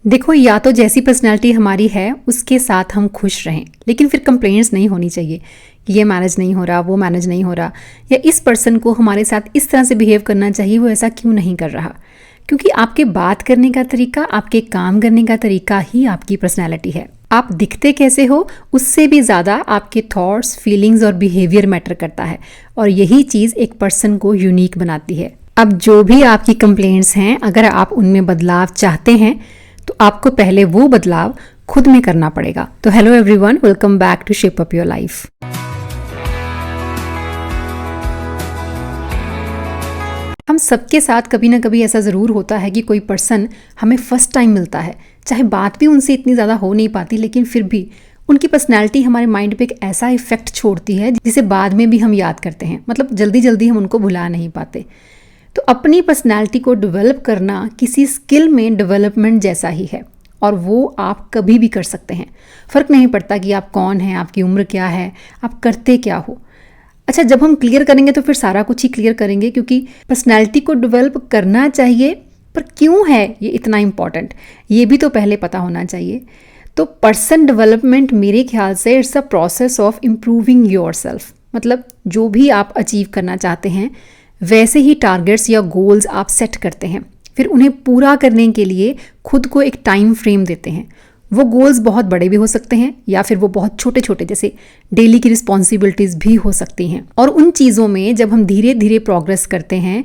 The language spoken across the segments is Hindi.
देखो, या तो जैसी पर्सनैलिटी हमारी है उसके साथ हम खुश रहें, लेकिन फिर कंप्लेंट्स नहीं होनी चाहिए कि ये मैनेज नहीं हो रहा, वो मैनेज नहीं हो रहा, या इस पर्सन को हमारे साथ इस तरह से बिहेव करना चाहिए, वो ऐसा क्यों नहीं कर रहा। क्योंकि आपके बात करने का तरीका, आपके काम करने का तरीका ही आपकी पर्सनैलिटी है। आप दिखते कैसे हो उससे भी ज़्यादा आपके थॉट्स, फीलिंग्स और बिहेवियर मैटर करता है, और यही चीज़ एक पर्सन को यूनिक बनाती है। अब जो भी आपकी कंप्लेंट्स हैं, अगर आप उनमें बदलाव चाहते हैं तो आपको पहले वो बदलाव खुद में करना पड़ेगा। तो hello everyone, welcome back to shape up your life. हम सबके साथ कभी ना कभी ऐसा ज़रूर होता है कि कोई पर्सन हमें फर्स्ट टाइम मिलता है, चाहे बात भी उनसे इतनी ज़्यादा हो नहीं पाती, लेकिन फिर भी उनकी पर्सनैलिटी हमारे माइंड पे एक ऐसा इफेक्ट छोड़ती है जिसे बाद में भी हम याद करते हैं। मतलब जल्दी जल्दी हम उनको भुला नहीं पाते। तो अपनी पर्सनैलिटी को डेवलप करना किसी स्किल में डेवलपमेंट जैसा ही है, और वो आप कभी भी कर सकते हैं। फ़र्क नहीं पड़ता कि आप कौन हैं, आपकी उम्र क्या है, आप करते क्या हो। अच्छा, जब हम क्लियर करेंगे तो फिर सारा कुछ ही क्लियर करेंगे, क्योंकि पर्सनैलिटी को डेवलप करना चाहिए, पर क्यों है ये इतना इम्पॉर्टेंट, ये भी तो पहले पता होना चाहिए। तो पर्सन डेवलपमेंट मेरे ख्याल से it's a process of improving your self. मतलब जो भी आप अचीव करना चाहते हैं वैसे ही टारगेट्स या गोल्स आप सेट करते हैं, फिर उन्हें पूरा करने के लिए खुद को एक टाइम फ्रेम देते हैं। वो गोल्स बहुत बड़े भी हो सकते हैं या फिर वो बहुत छोटे छोटे, जैसे डेली की रिस्पॉन्सिबिलिटीज़ भी हो सकती हैं। और उन चीज़ों में जब हम धीरे धीरे प्रोग्रेस करते हैं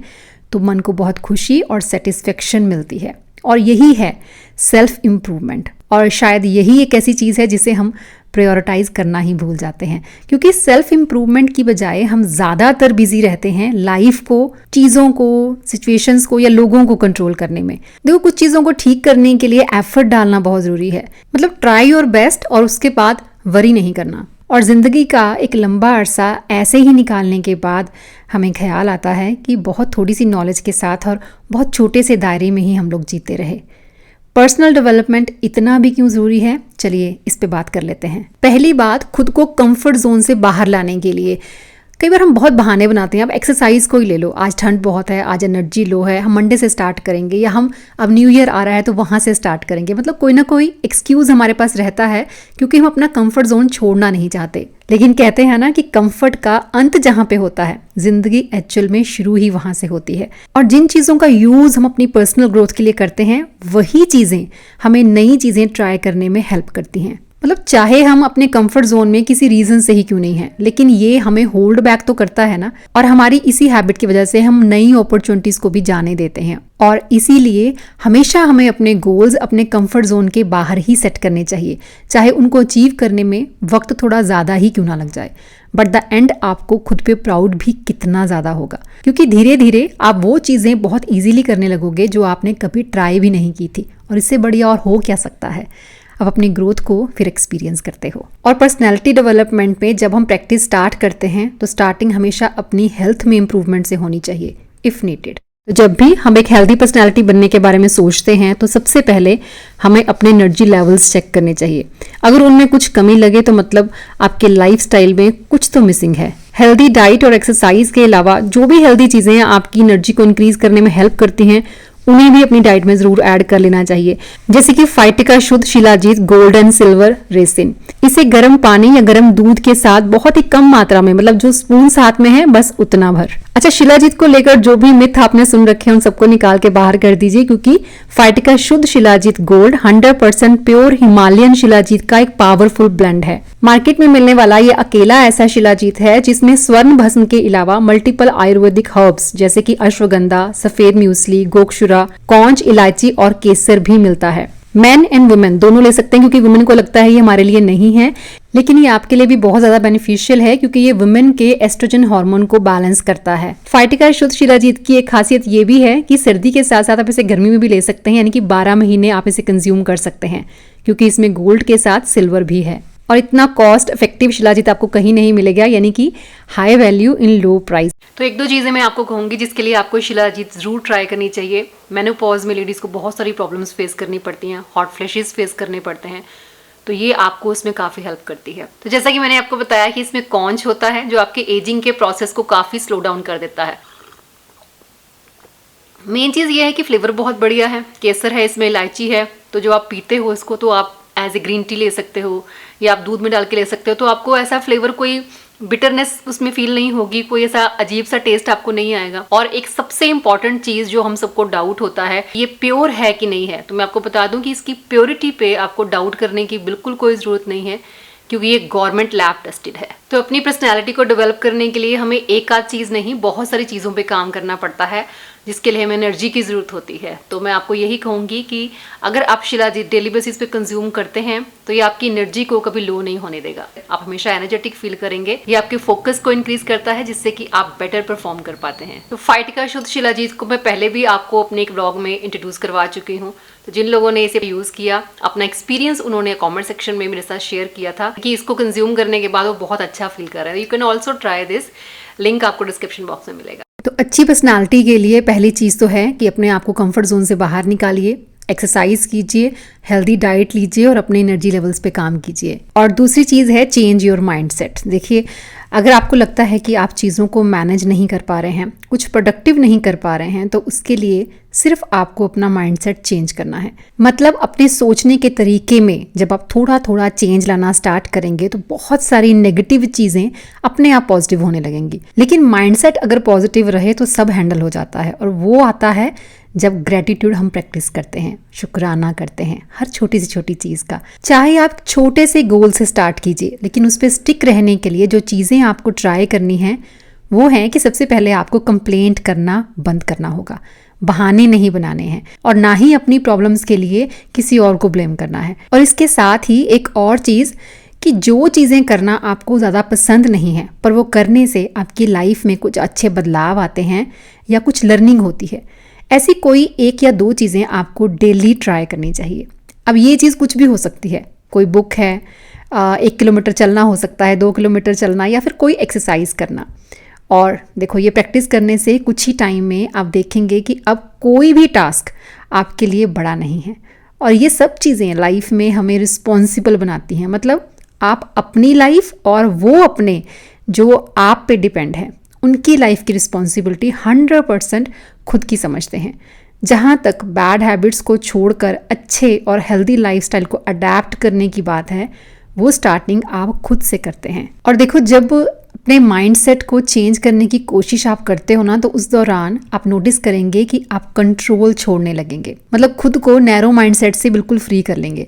तो मन को बहुत खुशी और सेटिस्फेक्शन मिलती है, और यही है सेल्फ इम्प्रूवमेंट। और शायद यही एक ऐसी चीज़ है जिसे हम प्रायोरिटाइज करना ही भूल जाते हैं, क्योंकि सेल्फ इम्प्रूवमेंट की बजाय हम ज़्यादातर बिजी रहते हैं लाइफ को, चीज़ों को, सिचुएशंस को या लोगों को कंट्रोल करने में। देखो, कुछ चीज़ों को ठीक करने के लिए एफर्ट डालना बहुत ज़रूरी है। मतलब ट्राई योर बेस्ट और उसके बाद वरी नहीं करना। और ज़िंदगी का एक लंबा अरसा ऐसे ही निकालने के बाद हमें ख्याल आता है कि बहुत थोड़ी सी नॉलेज के साथ और बहुत छोटे से दायरे में ही हम लोग जीते रहे। पर्सनल डेवलपमेंट इतना भी क्यों ज़रूरी है, चलिए इस पे बात कर लेते हैं। पहली बात, खुद को कंफर्ट जोन से बाहर लाने के लिए कई बार हम बहुत बहाने बनाते हैं। अब एक्सरसाइज को ही ले लो, आज ठंड बहुत है, आज एनर्जी लो है, हम मंडे से स्टार्ट करेंगे, या हम अब न्यू ईयर आ रहा है तो वहाँ से स्टार्ट करेंगे। मतलब कोई ना कोई एक्सक्यूज़ हमारे पास रहता है, क्योंकि हम अपना कंफर्ट जोन छोड़ना नहीं चाहते। लेकिन कहते हैं ना कि कंफर्ट का अंत जहाँ पे होता है, जिंदगी एक्चुअल में शुरू ही वहाँ से होती है। और जिन चीज़ों का यूज़ हम अपनी पर्सनल ग्रोथ के लिए करते हैं, वही चीज़ें हमें नई चीज़ें ट्राई करने में हेल्प करती हैं। मतलब चाहे हम अपने कंफर्ट जोन में किसी रीजन से ही क्यों नहीं है, लेकिन ये हमें होल्ड बैक तो करता है ना। और हमारी इसी हैबिट की वजह से हम नई अपॉर्चुनिटीज को भी जाने देते हैं, और इसीलिए हमेशा हमें अपने गोल्स अपने कंफर्ट जोन के बाहर ही सेट करने चाहिए, चाहे उनको अचीव करने में वक्त थोड़ा ज़्यादा ही क्यों ना लग जाए। बट द एंड आपको खुद पे प्राउड भी कितना ज़्यादा होगा, क्योंकि धीरे धीरे आप वो चीज़ें बहुत ईजिली करने लगोगे जो आपने कभी ट्राई भी नहीं की थी। और इससे बढ़िया और हो क्या सकता है, आप अपनी ग्रोथ को फिर एक्सपीरियंस करते हो। और पर्सनैलिटी डेवलपमेंट में जब हम प्रैक्टिस स्टार्ट करते हैं तो स्टार्टिंग हमेशा अपनी हेल्थ में इंप्रूवमेंट से होनी चाहिए, इफ़ नीडेड। तो जब भी हम एक हेल्दी पर्सनैलिटी बनने के बारे में सोचते हैं तो सबसे पहले हमें अपने एनर्जी लेवल्स चेक करने चाहिए। अगर उनमें कुछ कमी लगे तो मतलब आपके लाइफस्टाइल में कुछ तो मिसिंग है। हेल्दी डाइट और एक्सरसाइज के अलावा जो भी हेल्दी चीज़ें आपकी एनर्जी को इंक्रीज करने में हेल्प करती हैं, उन्हें भी अपनी डाइट में जरूर ऐड कर लेना चाहिए। जैसे कि फाइटिका शुद्ध shilajit gold and silver resin, इसे गर्म पानी या गर्म दूध के साथ बहुत ही कम मात्रा में, मतलब जो स्पून साथ में है बस उतना भर। अच्छा, शिलाजीत को लेकर जो भी मिथ आपने सुन रखे हैं उन सबको निकाल के बाहर कर दीजिए, क्योंकि फाइटिका शुद्ध shilajit gold 100% pure Himalayan shilajit का एक पावरफुल ब्लेंड है। मार्केट में मिलने वाला ये अकेला ऐसा शिलाजीत है जिसमें स्वर्ण भस्म के अलावा मल्टीपल आयुर्वेदिक हर्ब्स जैसे कि अश्वगंधा, सफेद म्यूसली, गोक्षुरा, कौंच, इलायची और केसर भी मिलता है। मैन एंड वुमेन दोनों ले सकते हैं, क्योंकि वुमेन को लगता है ये हमारे लिए नहीं है, लेकिन ये आपके लिए भी बहुत ज्यादा बेनिफिशियल है, क्योंकि ये वुमेन के एस्ट्रोजन हार्मोन को बैलेंस करता है। फाइटिका शुद्ध शिलाजीत की एक खासियत ये भी है कि सर्दी के साथ साथ आप इसे गर्मी में भी ले सकते हैं, यानी कि 12 महीने आप इसे कंज्यूम कर सकते हैं, क्योंकि इसमें गोल्ड के साथ सिल्वर भी है। और इतना कॉस्ट इफेक्टिव शिलाजीत आपको कहीं नहीं मिलेगा, यानी कि high value in low price. तो एक दो चीज़ें मैं आपको कहूँगी जिसके लिए आपको शिलाजीत ज़रूर ट्राई करनी चाहिए। मेनोपॉज में लेडीज़ को बहुत सारी प्रॉब्लम्स फेस करनी पड़ती हैं, हॉट फ्लैशेस फेस करने पड़ते हैं, तो ये आपको इसमें काफ़ी हेल्प करती है। तो जैसा कि मैंने आपको बताया कि इसमें कॉन्च होता है जो आपके एजिंग के प्रोसेस को काफ़ी स्लो डाउन कर देता है। मेन चीज़ ये है कि फ्लेवर बहुत बढ़िया है, केसर है इसमें, इलायची है, तो जो आप पीते हो इसको तो आप एज ए ग्रीन टी ले सकते हो या आप दूध में डाल के ले सकते हो, तो आपको ऐसा फ्लेवर, कोई बिटरनेस उसमें फील नहीं होगी, कोई ऐसा अजीब सा टेस्ट आपको नहीं आएगा। और एक सबसे इंपॉर्टेंट चीज जो हम सबको डाउट होता है, ये प्योर है कि नहीं है, तो मैं आपको बता दूं कि इसकी प्योरिटी पे आपको डाउट करने की बिल्कुल कोई जरूरत नहीं है, क्योंकि ये गवर्नमेंट लैब टेस्टेड है। तो अपनी पर्सनैलिटी को डेवलप करने के लिए हमें एक आध चीज़ नहीं, बहुत सारी चीज़ों पे काम करना पड़ता है, जिसके लिए हमें एनर्जी की ज़रूरत होती है। तो मैं आपको यही कहूँगी कि अगर आप शिलाजीत डेली बेसिस पे कंज्यूम करते हैं तो ये आपकी एनर्जी को कभी लो नहीं होने देगा, आप हमेशा एनर्जेटिक फील करेंगे। ये आपके फोकस को इंक्रीज करता है, जिससे कि आप बेटर परफॉर्म कर पाते हैं। तो फाइट का शुद्ध शिलाजीत को मैं पहले भी आपको अपने एक ब्लॉग में इंट्रोड्यूस करवा चुकी हूँ। तो जिन लोगों ने इसे यूज़ किया, अपना एक्सपीरियंस उन्होंने कमेंट सेक्शन में मेरे साथ शेयर किया था कि इसको कंज्यूम करने के बाद वो बहुत अच्छा फील कर रहे हैं। You can also try this, link आपको डिस्क्रिप्शन बॉक्स में मिलेगा। तो अच्छी पर्सनालिटी के लिए पहली चीज़ तो है कि अपने आप को कंफर्ट जोन से बाहर निकालिए, एक्सरसाइज कीजिए, हेल्दी डाइट लीजिए और अपने एनर्जी लेवल्स पे काम कीजिए। और दूसरी चीज़ है चेंज योर माइंडसेट। देखिए, अगर आपको लगता है कि आप चीज़ों को मैनेज नहीं कर पा रहे हैं, कुछ प्रोडक्टिव नहीं कर पा रहे हैं, तो उसके लिए सिर्फ आपको अपना माइंडसेट चेंज करना है। मतलब अपने सोचने के तरीके में जब आप थोड़ा थोड़ा चेंज लाना स्टार्ट करेंगे तो बहुत सारी नेगेटिव चीज़ें अपने आप पॉजिटिव होने लगेंगी। लेकिन माइंडसेट अगर पॉजिटिव रहे तो सब हैंडल हो जाता है, और वो आता है जब ग्रेटिट्यूड हम प्रैक्टिस करते हैं, शुक्राना करते हैं हर छोटी से छोटी चीज़ का। चाहे आप छोटे से गोल से स्टार्ट कीजिए, लेकिन उस पर स्टिक रहने के लिए जो चीज़ें आपको ट्राई करनी है वो है कि सबसे पहले आपको कंप्लेंट करना बंद करना होगा, बहाने नहीं बनाने हैं, और ना ही अपनी प्रॉब्लम्स के लिए किसी और को ब्लेम करना है। और इसके साथ ही एक और चीज़ कि जो चीज़ें करना आपको ज़्यादा पसंद नहीं है पर वो करने से आपकी लाइफ में कुछ अच्छे बदलाव आते हैं या कुछ लर्निंग होती है, ऐसी कोई एक या दो चीज़ें आपको डेली ट्राई करनी चाहिए। अब ये चीज़ कुछ भी हो सकती है, कोई बुक है, 1 किलोमीटर चलना हो सकता है, 2 किलोमीटर चलना, या फिर कोई एक्सरसाइज करना। और देखो, ये प्रैक्टिस करने से कुछ ही टाइम में आप देखेंगे कि अब कोई भी टास्क आपके लिए बड़ा नहीं है। और ये सब चीज़ें लाइफ में हमें रिस्पॉन्सिबल बनाती हैं। मतलब आप अपनी लाइफ और वो अपने जो आप पे डिपेंड है उनकी लाइफ की रिस्पॉन्सिबिलिटी 100% खुद की समझते हैं। जहाँ तक बैड हैबिट्स को छोड़कर अच्छे और हेल्दी लाइफस्टाइल को अडेप्ट करने की बात है, वो स्टार्टिंग आप खुद से करते हैं। और देखो, जब अपने माइंडसेट को चेंज करने की कोशिश आप करते हो ना, तो उस दौरान आप नोटिस करेंगे कि आप कंट्रोल छोड़ने लगेंगे। मतलब खुद को नैरो माइंडसेट से बिल्कुल फ्री कर लेंगे।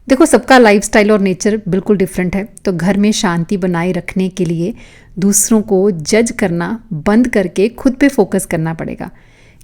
देखो, सबका लाइफस्टाइल और नेचर बिल्कुल डिफरेंट है, तो घर में शांति बनाए रखने के लिए दूसरों को जज करना बंद करके खुद पे फोकस करना पड़ेगा।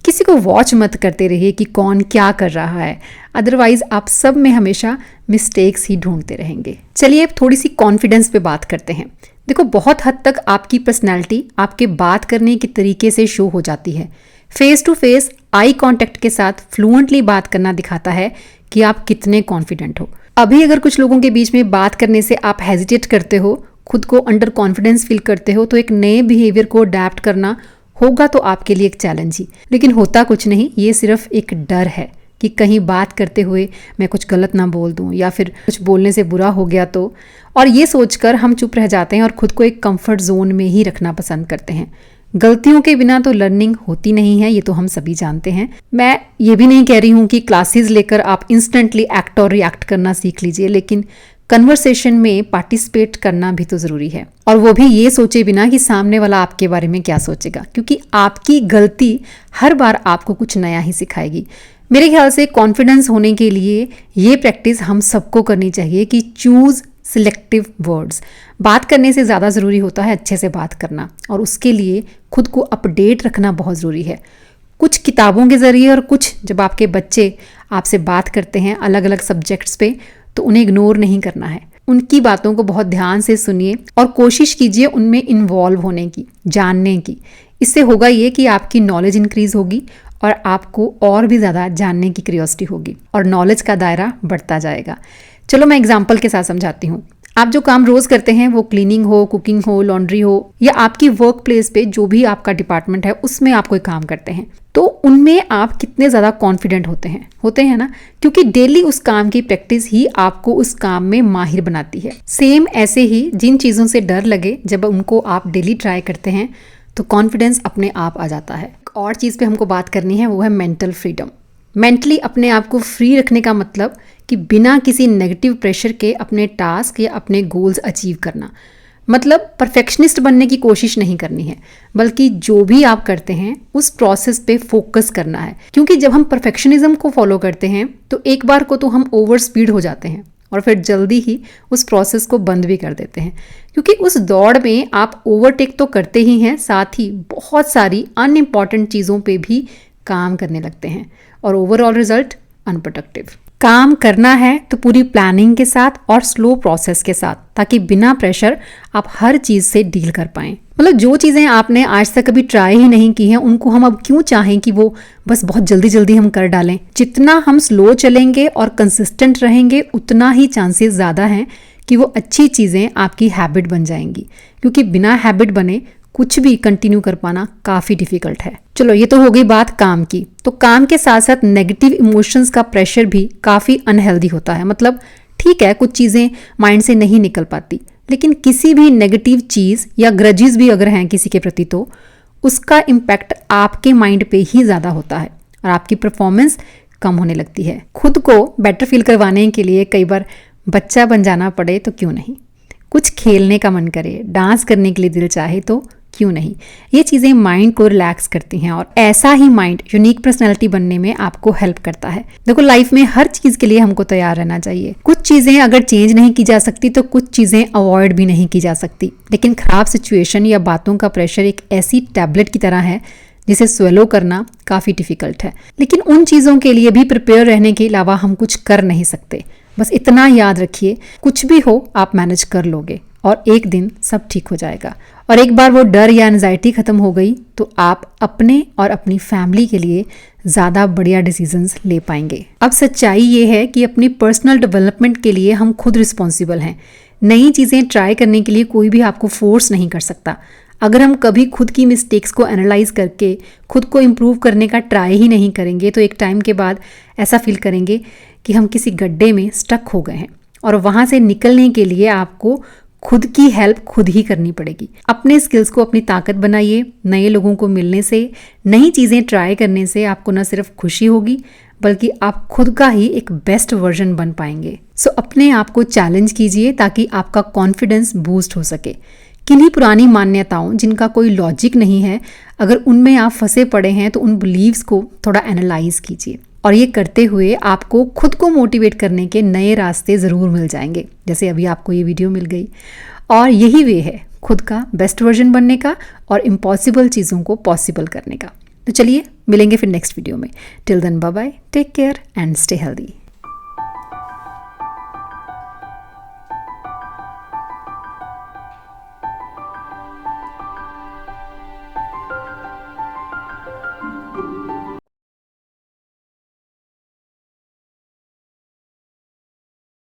किसी को वॉच मत करते रहिए कि कौन क्या कर रहा है, अदरवाइज आप सब में हमेशा मिस्टेक्स ही ढूंढते रहेंगे। चलिए अब थोड़ी सी कॉन्फिडेंस पे बात करते हैं। देखो, बहुत हद तक आपकी पर्सनैलिटी आपके बात करने के तरीके से शो हो जाती है। Face to face eye contact के साथ फ्लुएंटली बात करना दिखाता है कि आप कितने कॉन्फिडेंट हो। अभी अगर कुछ लोगों के बीच में बात करने से आप हेजिटेट करते हो, खुद को अंडर कॉन्फिडेंस फील करते हो, तो एक नए बिहेवियर को अडेप्ट करना होगा तो आपके लिए एक चैलेंज ही। लेकिन होता कुछ नहीं, ये सिर्फ एक डर है कि कहीं बात करते हुए मैं कुछ गलत ना बोल दूं या फिर कुछ बोलने से बुरा हो गया तो। और ये सोचकर हम चुप रह जाते हैं और खुद को एक कंफर्ट जोन में ही रखना पसंद करते हैं। गलतियों के बिना तो लर्निंग होती नहीं है, ये तो हम सभी जानते हैं। मैं ये भी नहीं कह रही हूँ कि क्लासेस लेकर आप इंस्टेंटली एक्ट और रिएक्ट करना सीख लीजिए, लेकिन कन्वर्सेशन में पार्टिसिपेट करना भी तो ज़रूरी है। और वो भी ये सोचे बिना कि सामने वाला आपके बारे में क्या सोचेगा, क्योंकि आपकी गलती हर बार आपको कुछ नया ही सिखाएगी। मेरे ख्याल से कॉन्फिडेंस होने के लिए ये प्रैक्टिस हम सबको करनी चाहिए कि चूज़ सिलेक्टिव वर्ड्स। बात करने से ज़्यादा ज़रूरी होता है अच्छे से बात करना, और उसके लिए खुद को अपडेट रखना बहुत ज़रूरी है। कुछ किताबों के ज़रिए और कुछ जब आपके बच्चे आपसे बात करते हैं अलग अलग सब्जेक्ट्स पे, तो उन्हें इग्नोर नहीं करना है। उनकी बातों को बहुत ध्यान से सुनिए और कोशिश कीजिए उनमें इन्वॉल्व होने की, जानने की। इससे होगा ये कि आपकी नॉलेज इंक्रीज होगी और आपको और भी ज़्यादा जानने की क्यूरियोसिटी होगी और नॉलेज का दायरा बढ़ता जाएगा। चलो मैं एग्जाम्पल के साथ समझाती हूँ। आप जो काम रोज़ करते हैं, वो क्लीनिंग हो, कुकिंग हो, लॉन्ड्री हो, या आपकी वर्क प्लेस पे जो भी आपका डिपार्टमेंट है उसमें आप कोई काम करते हैं, तो उनमें आप कितने ज़्यादा कॉन्फिडेंट होते हैं ना, क्योंकि डेली उस काम की प्रैक्टिस ही आपको उस काम में माहिर बनाती है। सेम ऐसे ही जिन चीज़ों से डर लगे, जब उनको आप डेली ट्राई करते हैं तो कॉन्फिडेंस अपने आप आ जाता है। एक और चीज़ पे हमको बात करनी है, वो है मेंटल फ्रीडम। मेंटली अपने आप को फ्री रखने का मतलब कि बिना किसी नेगेटिव प्रेशर के अपने टास्क या अपने गोल्स अचीव करना। मतलब परफेक्शनिस्ट बनने की कोशिश नहीं करनी है, बल्कि जो भी आप करते हैं उस प्रोसेस पे फोकस करना है। क्योंकि जब हम परफेक्शनिज्म को फॉलो करते हैं तो एक बार को तो हम ओवर स्पीड हो जाते हैं और फिर जल्दी ही उस प्रोसेस को बंद भी कर देते हैं, क्योंकि उस दौड़ में आप ओवरटेक तो करते ही हैं, साथ ही बहुत सारी अनइम्पॉर्टेंट चीज़ों पे भी काम करने लगते हैं और ओवरऑल रिजल्ट अनप्रोडक्टिव। काम करना है तो पूरी प्लानिंग के साथ और स्लो प्रोसेस के साथ, ताकि बिना प्रेशर आप हर चीज़ से डील कर पाएं। मतलब जो चीज़ें आपने आज तक कभी ट्राई ही नहीं की हैं उनको हम अब क्यों चाहें कि वो बस बहुत जल्दी जल्दी हम कर डालें। जितना हम स्लो चलेंगे और कंसिस्टेंट रहेंगे उतना ही चांसेस ज़्यादा हैं कि वो अच्छी चीज़ें आपकी हैबिट बन जाएंगी, क्योंकि बिना हैबिट बने कुछ भी कंटिन्यू कर पाना काफ़ी डिफिकल्ट है। चलो ये तो हो गई बात काम की। तो काम के साथ साथ नेगेटिव इमोशंस का प्रेशर भी काफ़ी अनहेल्दी होता है। मतलब ठीक है, कुछ चीज़ें माइंड से नहीं निकल पाती, लेकिन किसी भी नेगेटिव चीज़ या ग्रजेस भी अगर हैं किसी के प्रति तो उसका इम्पैक्ट आपके माइंड पे ही ज़्यादा होता है और आपकी परफॉर्मेंस कम होने लगती है। खुद को बेटर फील करवाने के लिए कई बार बच्चा बन जाना पड़े तो क्यों नहीं, कुछ खेलने का मन करे, डांस करने के लिए दिल चाहे तो क्यों नहीं। ये चीज़ें माइंड को रिलैक्स करती हैं और ऐसा ही माइंड यूनिक पर्सनैलिटी बनने में आपको हेल्प करता है। देखो, लाइफ में हर चीज़ के लिए हमको तैयार रहना चाहिए। कुछ चीज़ें अगर चेंज नहीं की जा सकती तो कुछ चीज़ें अवॉइड भी नहीं की जा सकती, लेकिन खराब सिचुएशन या बातों का प्रेशर एक ऐसी टैबलेट की तरह है जिसे स्वेलो करना काफ़ी डिफिकल्ट है। लेकिन उन चीज़ों के लिए भी प्रिपेयर रहने के अलावा हम कुछ कर नहीं सकते। बस इतना याद रखिए, कुछ भी हो आप मैनेज कर लोगे और एक दिन सब ठीक हो जाएगा। और एक बार वो डर या एंजाइटी खत्म हो गई तो आप अपने और अपनी फैमिली के लिए ज़्यादा बढ़िया डिसीजंस ले पाएंगे। अब सच्चाई ये है कि अपनी पर्सनल डेवलपमेंट के लिए हम खुद रिस्पॉन्सिबल हैं। नई चीज़ें ट्राई करने के लिए कोई भी आपको फोर्स नहीं कर सकता। अगर हम कभी खुद की मिस्टेक्स को एनालाइज करके खुद को इम्प्रूव करने का ट्राई ही नहीं करेंगे तो एक टाइम के बाद ऐसा फील करेंगे कि हम किसी गड्ढे में स्टक हो गए हैं और वहाँ से निकलने के लिए आपको खुद की हेल्प खुद ही करनी पड़ेगी। अपने स्किल्स को अपनी ताकत बनाइए। नए लोगों को मिलने से, नई चीज़ें ट्राई करने से आपको न सिर्फ खुशी होगी बल्कि आप खुद का ही एक बेस्ट वर्जन बन पाएंगे। सो अपने आप को चैलेंज कीजिए ताकि आपका कॉन्फिडेंस बूस्ट हो सके। किन्हीं पुरानी मान्यताओं जिनका कोई लॉजिक नहीं है, अगर उनमें आप फंसे पड़े हैं तो उन बिलीव्स को थोड़ा एनालाइज कीजिए और ये करते हुए आपको खुद को मोटिवेट करने के नए रास्ते ज़रूर मिल जाएंगे, जैसे अभी आपको ये वीडियो मिल गई। और यही वे है खुद का बेस्ट वर्जन बनने का और इम्पॉसिबल चीज़ों को पॉसिबल करने का। तो चलिए मिलेंगे फिर नेक्स्ट वीडियो में। Till then bye bye, take care and stay healthy.